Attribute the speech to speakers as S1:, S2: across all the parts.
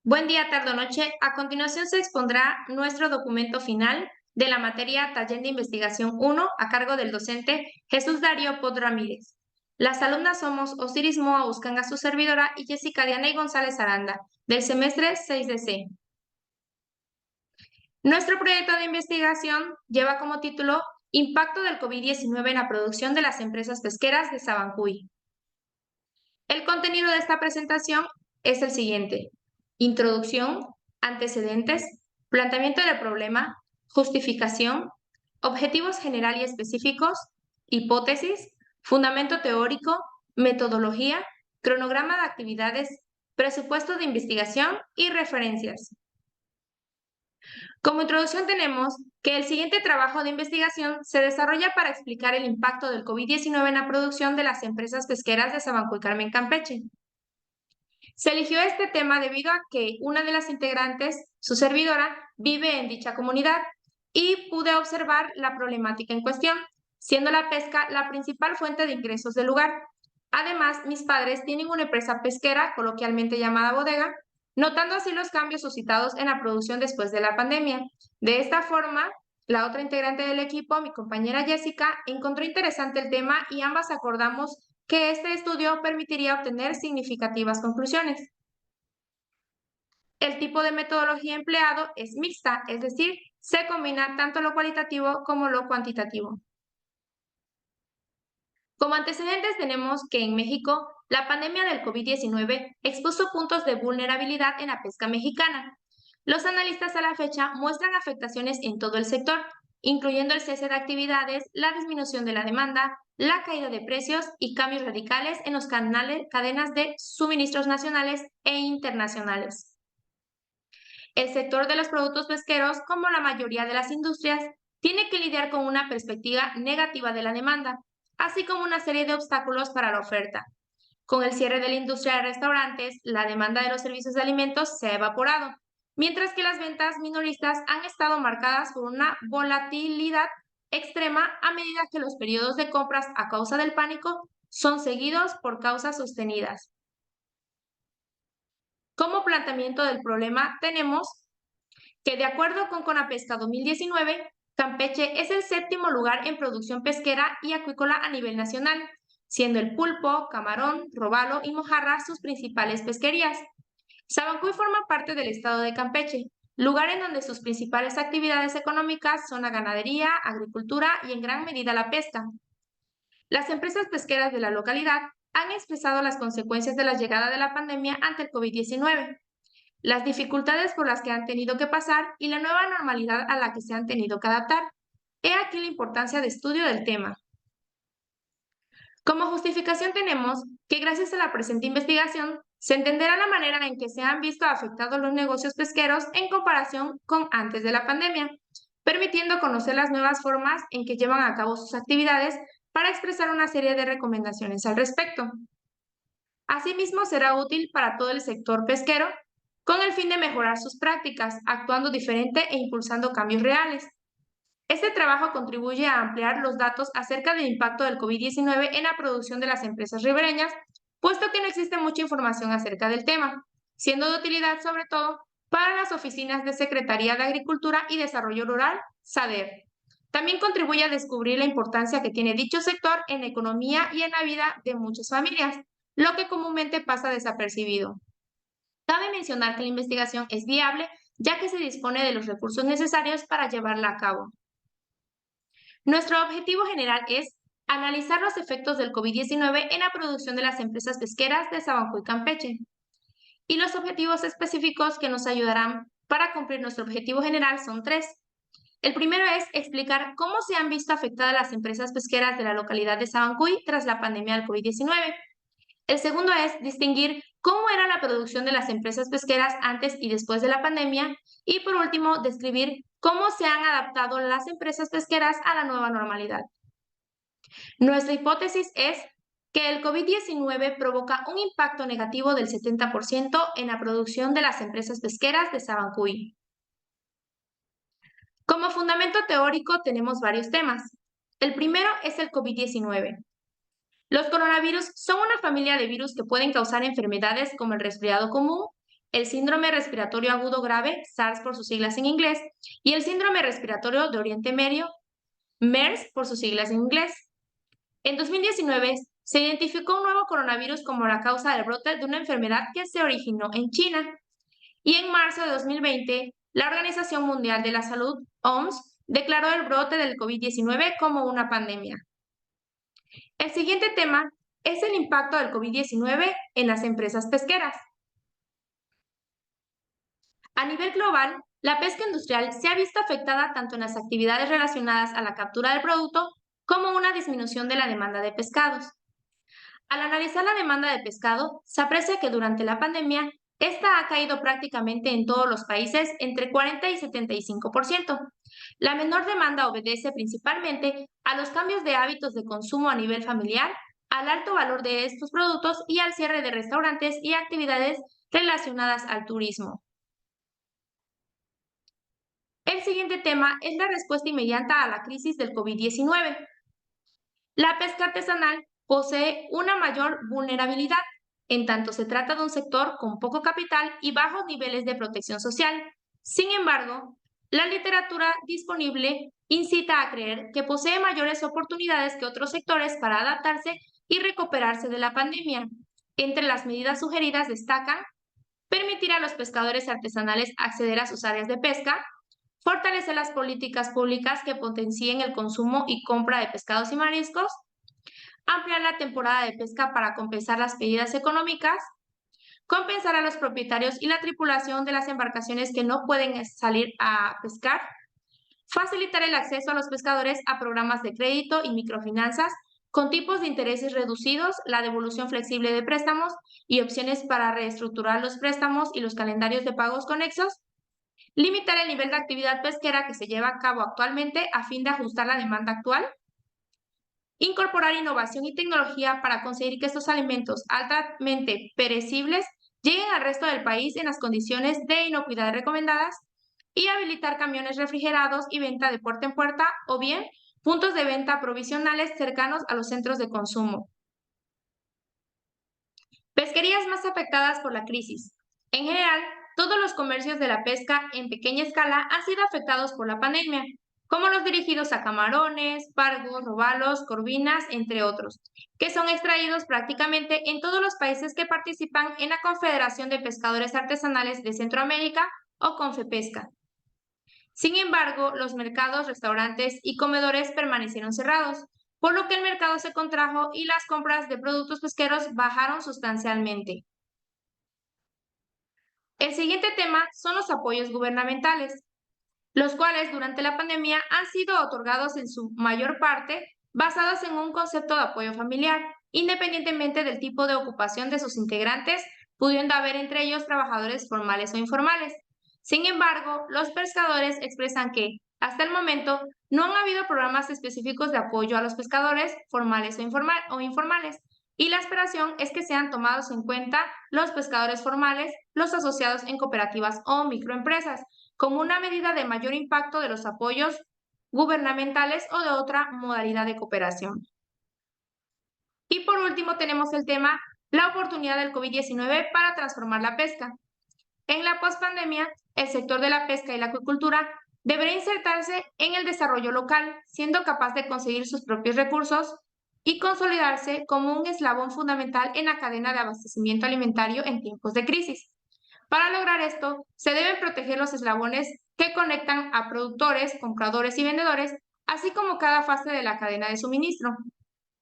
S1: Buen día, tarde o noche. A continuación se expondrá nuestro documento final de la materia Taller de Investigación 1 a cargo del docente Jesús Darío Pod Ramírez. Las alumnas somos Osiris Moa Uscanga, su servidora, y Jessica Dianey González Aranda, del semestre 6DC. Nuestro proyecto de investigación lleva como título Impacto del COVID-19 en la producción de las empresas pesqueras de Sabancuy. El contenido de esta presentación es el siguiente: introducción, antecedentes, planteamiento del problema, justificación, objetivos general y específicos, hipótesis, fundamento teórico, metodología, cronograma de actividades, presupuesto de investigación y referencias. Como introducción tenemos que el siguiente trabajo de investigación se desarrolla para explicar el impacto del COVID-19 en la producción de las empresas pesqueras de Sabancuy Carmen, Campeche. Se eligió este tema debido a que una de las integrantes, su servidora, vive en dicha comunidad y pude observar la problemática en cuestión, siendo la pesca la principal fuente de ingresos del lugar. Además, mis padres tienen una empresa pesquera, coloquialmente llamada bodega, notando así los cambios suscitados en la producción después de la pandemia. De esta forma, la otra integrante del equipo, mi compañera Jessica, encontró interesante el tema y ambas acordamos que este estudio permitiría obtener significativas conclusiones. El tipo de metodología empleado es mixta, es decir, se combina tanto lo cualitativo como lo cuantitativo. Como antecedentes tenemos que en México la pandemia del COVID-19 expuso puntos de vulnerabilidad en la pesca mexicana. Los analistas a la fecha muestran afectaciones en todo el sector, incluyendo el cese de actividades, la disminución de la demanda, la caída de precios y cambios radicales en los cadenas de suministros nacionales e internacionales. El sector de los productos pesqueros, como la mayoría de las industrias, tiene que lidiar con una perspectiva negativa de la demanda, así como una serie de obstáculos para la oferta. Con el cierre de la industria de restaurantes, la demanda de los servicios de alimentos se ha evaporado, mientras que las ventas minoristas han estado marcadas por una volatilidad extrema a medida que los periodos de compras a causa del pánico son seguidos por causas sostenidas. Como planteamiento del problema tenemos que, de acuerdo con Conapesca 2019, Campeche es el séptimo lugar en producción pesquera y acuícola a nivel nacional, siendo el pulpo, camarón, robalo y mojarra sus principales pesquerías. Sabancuy forma parte del estado de Campeche, lugar en donde sus principales actividades económicas son la ganadería, agricultura y en gran medida la pesca. Las empresas pesqueras de la localidad han expresado las consecuencias de la llegada de la pandemia ante el COVID-19, las dificultades por las que han tenido que pasar y la nueva normalidad a la que se han tenido que adaptar. He aquí la importancia de estudio del tema. Como justificación tenemos que gracias a la presente investigación se entenderá la manera en que se han visto afectados los negocios pesqueros en comparación con antes de la pandemia, permitiendo conocer las nuevas formas en que llevan a cabo sus actividades para expresar una serie de recomendaciones al respecto. Asimismo, será útil para todo el sector pesquero con el fin de mejorar sus prácticas, actuando diferente e impulsando cambios reales. Este trabajo contribuye a ampliar los datos acerca del impacto del COVID-19 en la producción de las empresas ribereñas, puesto que no existe mucha información acerca del tema, siendo de utilidad sobre todo para las oficinas de Secretaría de Agricultura y Desarrollo Rural, SADER. También contribuye a descubrir la importancia que tiene dicho sector en la economía y en la vida de muchas familias, lo que comúnmente pasa desapercibido. Cabe mencionar que la investigación es viable, ya que se dispone de los recursos necesarios para llevarla a cabo. Nuestro objetivo general es analizar los efectos del COVID-19 en la producción de las empresas pesqueras de Sabancuy, Campeche. Y los objetivos específicos que nos ayudarán para cumplir nuestro objetivo general son tres. El primero es explicar cómo se han visto afectadas las empresas pesqueras de la localidad de Sabancuy tras la pandemia del COVID-19. El segundo es distinguir cómo era la producción de las empresas pesqueras antes y después de la pandemia. Y por último, describir cómo se han adaptado las empresas pesqueras a la nueva normalidad. Nuestra hipótesis es que el COVID-19 provoca un impacto negativo del 70% en la producción de las empresas pesqueras de Sabancuy. Como fundamento teórico tenemos varios temas. El primero es el COVID-19. Los coronavirus son una familia de virus que pueden causar enfermedades como el resfriado común el síndrome respiratorio agudo grave, SARS por sus siglas en inglés, y el síndrome respiratorio de Oriente Medio, MERS por sus siglas en inglés. En 2019, se identificó un nuevo coronavirus como la causa del brote de una enfermedad que se originó en China. Y en marzo de 2020, la Organización Mundial de la Salud, OMS, declaró el brote del COVID-19 como una pandemia. El siguiente tema es el impacto del COVID-19 en las empresas pesqueras. A nivel global, la pesca industrial se ha visto afectada tanto en las actividades relacionadas a la captura del producto como una disminución de la demanda de pescados. Al analizar la demanda de pescado, se aprecia que durante la pandemia, esta ha caído prácticamente en todos los países entre 40 y 75%. La menor demanda obedece principalmente a los cambios de hábitos de consumo a nivel familiar, al alto valor de estos productos y al cierre de restaurantes y actividades relacionadas al turismo. El siguiente tema es la respuesta inmediata a la crisis del COVID-19. La pesca artesanal posee una mayor vulnerabilidad, en tanto se trata de un sector con poco capital y bajos niveles de protección social. Sin embargo, la literatura disponible incita a creer que posee mayores oportunidades que otros sectores para adaptarse y recuperarse de la pandemia. Entre las medidas sugeridas destacan permitir a los pescadores artesanales acceder a sus áreas de pesca, fortalecer las políticas públicas que potencien el consumo y compra de pescados y mariscos, ampliar la temporada de pesca para compensar las pérdidas económicas, compensar a los propietarios y la tripulación de las embarcaciones que no pueden salir a pescar, facilitar el acceso a los pescadores a programas de crédito y microfinanzas con tipos de intereses reducidos, la devolución flexible de préstamos y opciones para reestructurar los préstamos y los calendarios de pagos conexos, limitar el nivel de actividad pesquera que se lleva a cabo actualmente a fin de ajustar la demanda actual, incorporar innovación y tecnología para conseguir que estos alimentos altamente perecibles lleguen al resto del país en las condiciones de inocuidad recomendadas y habilitar camiones refrigerados y venta de puerta en puerta o bien puntos de venta provisionales cercanos a los centros de consumo. Pesquerías más afectadas por la crisis. En general, todos los comercios de la pesca en pequeña escala han sido afectados por la pandemia, como los dirigidos a camarones, pargos, robalos, corvinas, entre otros, que son extraídos prácticamente en todos los países que participan en la Confederación de Pescadores Artesanales de Centroamérica o Confepesca. Sin embargo, los mercados, restaurantes y comedores permanecieron cerrados, por lo que el mercado se contrajo y las compras de productos pesqueros bajaron sustancialmente. El siguiente tema son los apoyos gubernamentales, los cuales durante la pandemia han sido otorgados en su mayor parte basados en un concepto de apoyo familiar, independientemente del tipo de ocupación de sus integrantes, pudiendo haber entre ellos trabajadores formales o informales. Sin embargo, los pescadores expresan que, hasta el momento, no han habido programas específicos de apoyo a los pescadores formales o informales, y la esperación es que sean tomados en cuenta los pescadores formales, los asociados en cooperativas o microempresas, como una medida de mayor impacto de los apoyos gubernamentales o de otra modalidad de cooperación. Y por último tenemos el tema, la oportunidad del COVID-19 para transformar la pesca. En la pospandemia, el sector de la pesca y la acuicultura deberá insertarse en el desarrollo local, siendo capaz de conseguir sus propios recursos y consolidarse como un eslabón fundamental en la cadena de abastecimiento alimentario en tiempos de crisis. Para lograr esto, se deben proteger los eslabones que conectan a productores, compradores y vendedores, así como cada fase de la cadena de suministro.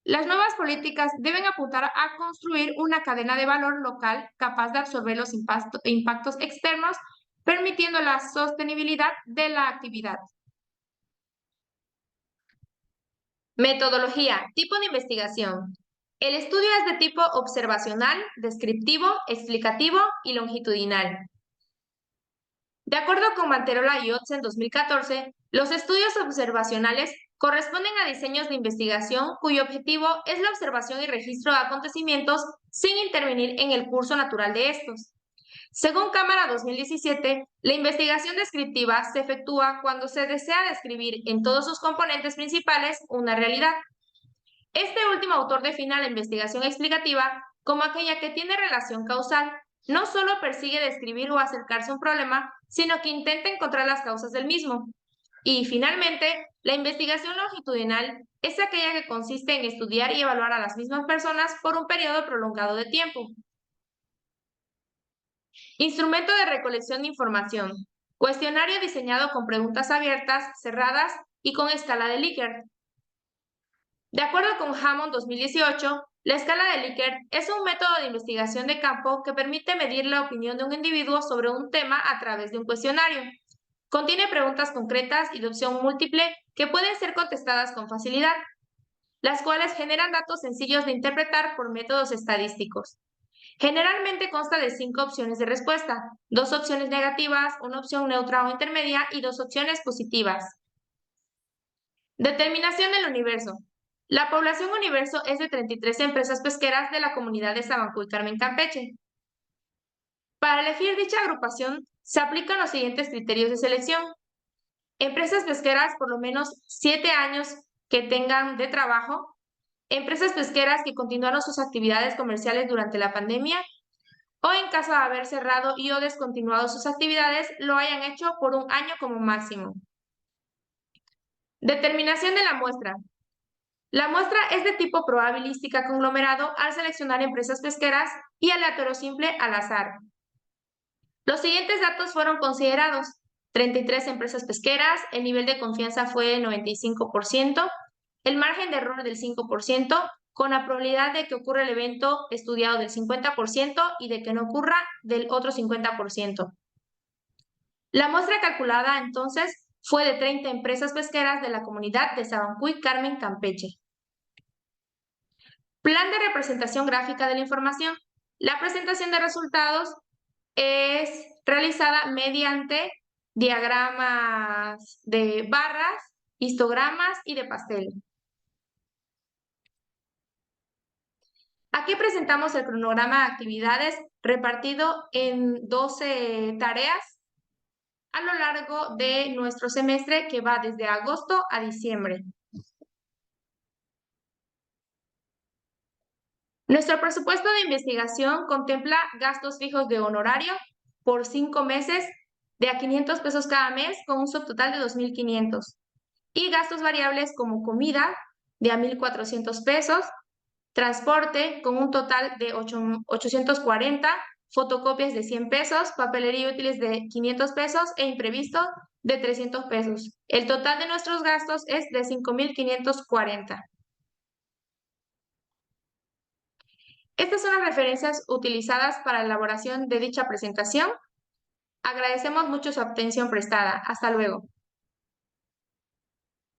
S1: Las nuevas políticas deben apuntar a construir una cadena de valor local capaz de absorber los impactos externos, permitiendo la sostenibilidad de la actividad. Metodología, tipo de investigación. El estudio es de tipo observacional, descriptivo, explicativo y longitudinal. De acuerdo con Manterola y Otts en 2014, los estudios observacionales corresponden a diseños de investigación cuyo objetivo es la observación y registro de acontecimientos sin intervenir en el curso natural de estos. Según Cámara 2017, la investigación descriptiva se efectúa cuando se desea describir en todos sus componentes principales una realidad. Este último autor define la investigación explicativa como aquella que tiene relación causal, no solo persigue describir o acercarse a un problema, sino que intenta encontrar las causas del mismo. Y finalmente, la investigación longitudinal es aquella que consiste en estudiar y evaluar a las mismas personas por un periodo prolongado de tiempo. Instrumento de recolección de información. Cuestionario diseñado con preguntas abiertas, cerradas y con escala de Likert. De acuerdo con Hammond 2018, la escala de Likert es un método de investigación de campo que permite medir la opinión de un individuo sobre un tema a través de un cuestionario. Contiene preguntas concretas y de opción múltiple que pueden ser contestadas con facilidad, las cuales generan datos sencillos de interpretar por métodos estadísticos. Generalmente consta de 5 opciones de respuesta, 2 opciones negativas, una opción neutra o intermedia y 2 opciones positivas. Determinación del universo. La población universo es de 33 empresas pesqueras de la comunidad de Sabancuy Carmen Campeche. Para elegir dicha agrupación, se aplican los siguientes criterios de selección. Empresas pesqueras por lo menos 7 años que tengan de trabajo, empresas pesqueras que continuaron sus actividades comerciales durante la pandemia o en caso de haber cerrado y o descontinuado sus actividades, lo hayan hecho por un año como máximo. Determinación de la muestra. La muestra es de tipo probabilística conglomerado al seleccionar empresas pesqueras y aleatorio simple al azar. Los siguientes datos fueron considerados. 33 empresas pesqueras, el nivel de confianza fue 95%, el margen de error del 5%, con la probabilidad de que ocurra el evento estudiado del 50% y de que no ocurra del otro 50%. La muestra calculada, entonces, fue de 30 empresas pesqueras de la comunidad de Sabancuy Carmen Campeche. Plan de representación gráfica de la información. La presentación de resultados es realizada mediante diagramas de barras, histogramas y de pastel. Aquí presentamos el cronograma de actividades repartido en 12 tareas a lo largo de nuestro semestre que va desde agosto a diciembre. Nuestro presupuesto de investigación contempla gastos fijos de honorario por 5 meses de a 500 pesos cada mes con un subtotal de 2,500 y gastos variables como comida de a 1,400 pesos, transporte con un total de 840, fotocopias de 100 pesos, papelería y útiles de 500 pesos e imprevisto de 300 pesos. El total de nuestros gastos es de 5,540. Estas son las referencias utilizadas para la elaboración de dicha presentación. Agradecemos mucho su atención prestada. Hasta luego.